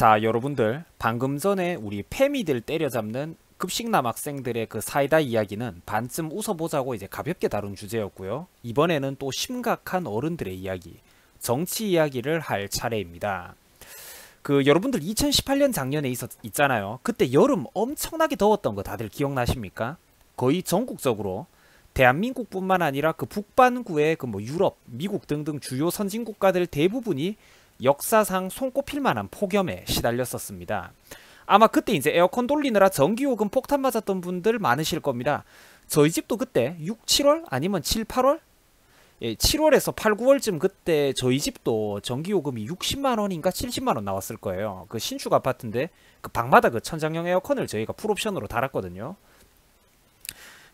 자, 여러분들 방금 전에 우리 패미들 때려잡는 급식 남학생들의 그 사이다 이야기는 반쯤 웃어보자고 이제 가볍게 다룬 주제였고요. 이번에는 또 심각한 어른들의 이야기, 정치 이야기를 할 차례입니다. 여러분들 2018년 작년에 있잖아요. 그때 여름 엄청나게 더웠던 거 다들 기억나십니까? 거의 전국적으로 대한민국뿐만 아니라 그 북반구의 유럽, 미국 등등 주요 선진 국가들 대부분이 역사상 손꼽힐 만한 폭염에 시달렸었습니다. 아마 그때 이제 에어컨 돌리느라 전기요금 폭탄 맞았던 분들 많으실 겁니다. 저희 집도 그때 6, 7월 아니면 7, 8월? 예, 7월에서 8, 9월쯤 그때 저희 집도 전기요금이 60만원인가 70만원 나왔을 거예요. 그 신축 아파트인데 그 방마다 그 천장형 에어컨을 저희가 풀옵션으로 달았거든요.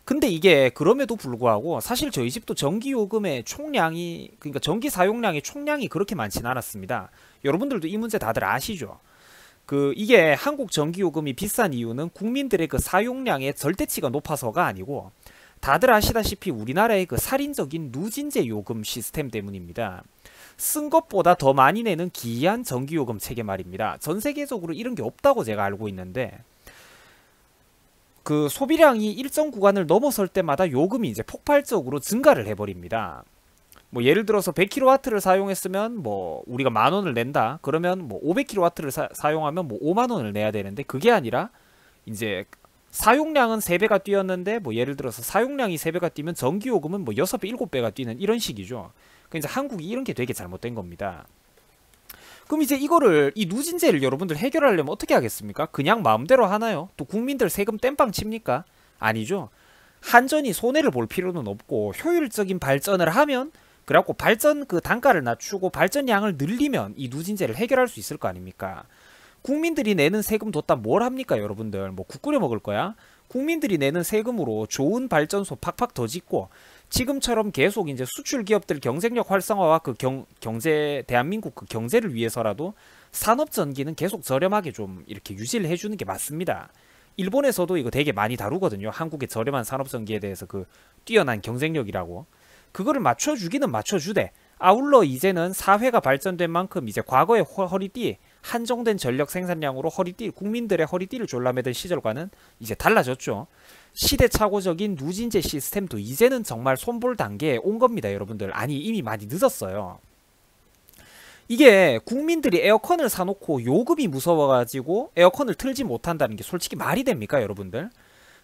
근데 이게 그럼에도 불구하고 사실 저희 집도 전기요금의 총량이, 그러니까 전기 사용량의 총량이 그렇게 많진 않았습니다. 여러분들도 이 문제 다들 아시죠? 이게 한국 전기요금이 비싼 이유는 국민들의 그 사용량의 절대치가 높아서가 아니고 다들 아시다시피 우리나라의 그 살인적인 누진제 요금 시스템 때문입니다. 쓴 것보다 더 많이 내는 기이한 전기요금 체계 말입니다. 전 세계적으로 이런 게 없다고 제가 알고 있는데 그 소비량이 일정 구간을 넘어설 때마다 요금이 이제 폭발적으로 증가를 해버립니다. 뭐 예를 들어서 100kW를 사용했으면 뭐 우리가 10,000원을 낸다. 그러면 뭐 500kW를 사용하면 뭐 50,000원을 내야 되는데 그게 아니라 이제 사용량은 3배가 뛰었는데 뭐 예를 들어서 사용량이 3배가 뛰면 전기요금은 뭐 6배, 7배가 뛰는 이런 식이죠. 그러니까 이제 한국이 이런 게 되게 잘못된 겁니다. 그럼 이제 이 누진제를 여러분들 해결하려면 어떻게 하겠습니까? 그냥 마음대로 하나요? 또 국민들 세금 땜빵 칩니까? 아니죠. 한전이 손해를 볼 필요는 없고 효율적인 발전을 하면 그래갖고 발전 그 단가를 낮추고 발전량을 늘리면 이 누진제를 해결할 수 있을 거 아닙니까? 국민들이 내는 세금 뒀다 뭘 합니까 여러분들? 뭐 국 끓여 먹을 거야? 국민들이 내는 세금으로 좋은 발전소 팍팍 더 짓고 지금처럼 계속 이제 수출 기업들 경쟁력 활성화와 대한민국 그 경제를 위해서라도 산업 전기는 계속 저렴하게 좀 이렇게 유지를 해주는 게 맞습니다. 일본에서도 이거 되게 많이 다루거든요. 한국의 저렴한 산업 전기에 대해서 그 뛰어난 경쟁력이라고. 그거를 맞춰주기는 맞춰주되 아울러 이제는 사회가 발전된 만큼 이제 과거의 허리띠 한정된 전력 생산량으로 국민들의 허리띠를 졸라매던 시절과는 이제 달라졌죠. 시대착오적인 누진제 시스템도 이제는 정말 손볼 단계에 온 겁니다, 여러분들. 아니, 이미 많이 늦었어요. 이게 국민들이 에어컨을 사놓고 요금이 무서워가지고 에어컨을 틀지 못한다는 게 솔직히 말이 됩니까, 여러분들?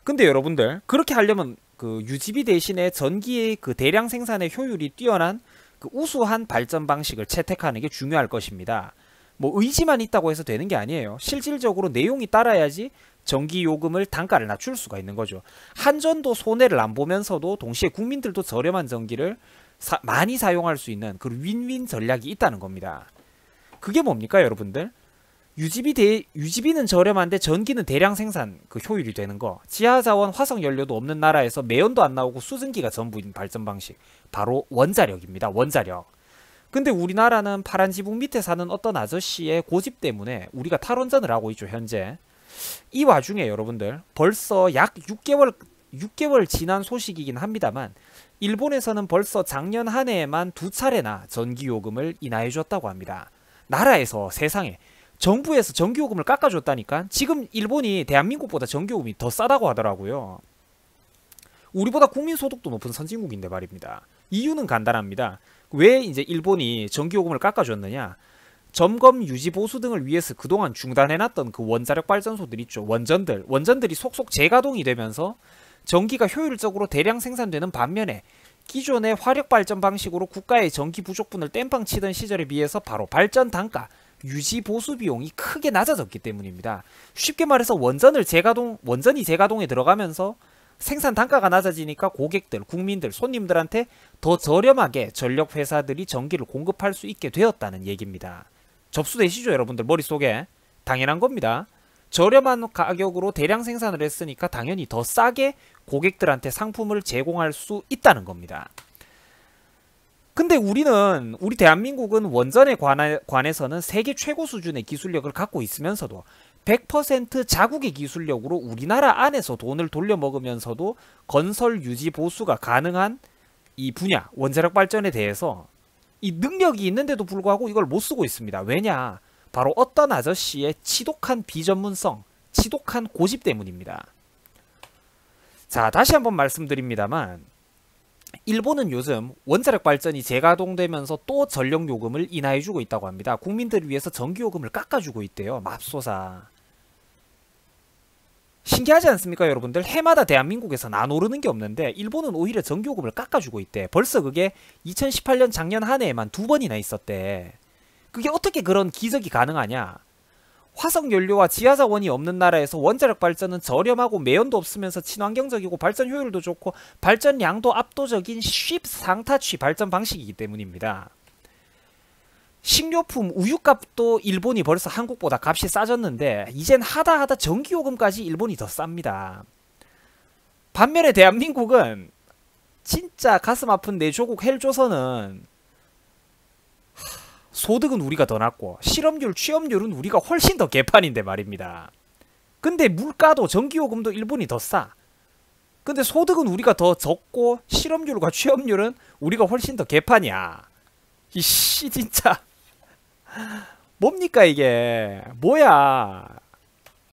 근데 여러분들, 그렇게 하려면 그 유지비 대신에 전기의 그 대량 생산의 효율이 뛰어난 그 우수한 발전 방식을 채택하는 게 중요할 것입니다. 뭐 의지만 있다고 해서 되는 게 아니에요. 실질적으로 내용이 따라야지 전기요금을 단가를 낮출 수가 있는 거죠. 한전도 손해를 안 보면서도 동시에 국민들도 저렴한 전기를 많이 사용할 수 있는 그 윈윈 전략이 있다는 겁니다. 그게 뭡니까 여러분들? 유지비는 저렴한데 전기는 대량 생산 그 효율이 되는 거. 지하자원 화석연료도 없는 나라에서 매연도 안 나오고 수증기가 전부인 발전 방식. 바로 원자력입니다. 원자력. 근데 우리나라는 파란 지붕 밑에 사는 어떤 아저씨의 고집 때문에 우리가 탈원전을 하고 있죠, 현재. 이 와중에 여러분들 벌써 약 6개월 지난 소식이긴 합니다만 일본에서는 벌써 작년 한 해에만 2차례나 전기요금을 인하해 줬다고 합니다. 나라에서 세상에 정부에서 전기요금을 깎아줬다니까. 지금 일본이 대한민국보다 전기요금이 더 싸다고 하더라고요. 우리보다 국민소득도 높은 선진국인데 말입니다. 이유는 간단합니다. 왜 이제 일본이 전기요금을 깎아줬느냐? 점검, 유지, 보수 등을 위해서 그동안 중단해놨던 그 원자력 발전소들 있죠. 원전들이 속속 재가동이 되면서 전기가 효율적으로 대량 생산되는 반면에 기존의 화력 발전 방식으로 국가의 전기 부족분을 땜빵 치던 시절에 비해서 바로 발전 단가, 유지, 보수 비용이 크게 낮아졌기 때문입니다. 쉽게 말해서 원전이 재가동에 들어가면서 생산 단가가 낮아지니까 고객들, 국민들, 손님들한테 더 저렴하게 전력 회사들이 전기를 공급할 수 있게 되었다는 얘기입니다. 접수되시죠, 여러분들 머릿속에? 당연한 겁니다. 저렴한 가격으로 대량 생산을 했으니까 당연히 더 싸게 고객들한테 상품을 제공할 수 있다는 겁니다. 근데 우리 대한민국은 원전에 관해서는 세계 최고 수준의 기술력을 갖고 있으면서도 100% 자국의 기술력으로 우리나라 안에서 돈을 돌려먹으면서도 건설 유지 보수가 가능한 이 분야, 원자력 발전에 대해서 이 능력이 있는데도 불구하고 이걸 못 쓰고 있습니다. 왜냐? 바로 어떤 아저씨의 지독한 비전문성, 지독한 고집 때문입니다. 자, 다시 한번 말씀드립니다만 일본은 요즘 원자력 발전이 재가동되면서 또 전력 요금을 인하해주고 있다고 합니다. 국민들을 위해서 전기요금을 깎아주고 있대요. 맙소사. 신기하지 않습니까, 여러분들? 해마다 대한민국에서 안 오르는 게 없는데 일본은 오히려 전기요금을 깎아주고 있대. 벌써 그게 2018년 작년 한 해에만 2번이나 있었대. 그게 어떻게 그런 기적이 가능하냐? 화석연료와 지하자원이 없는 나라에서 원자력 발전은 저렴하고 매연도 없으면서 친환경적이고 발전 효율도 좋고 발전량도 압도적인 쉽상타취 발전 방식이기 때문입니다. 식료품 우유값도 일본이 벌써 한국보다 값이 싸졌는데 이젠 하다 전기요금까지 일본이 더 쌉니다. 반면에 대한민국은 진짜 가슴 아픈 내 조국 헬조선은 소득은 우리가 더 낮고 실업률, 취업률은 우리가 훨씬 더 개판인데 말입니다. 근데 물가도 전기요금도 일본이 더 싸. 근데 소득은 우리가 더 적고 실업률과 취업률은 우리가 훨씬 더 개판이야. 이씨 진짜 뭡니까 이게. 뭐야.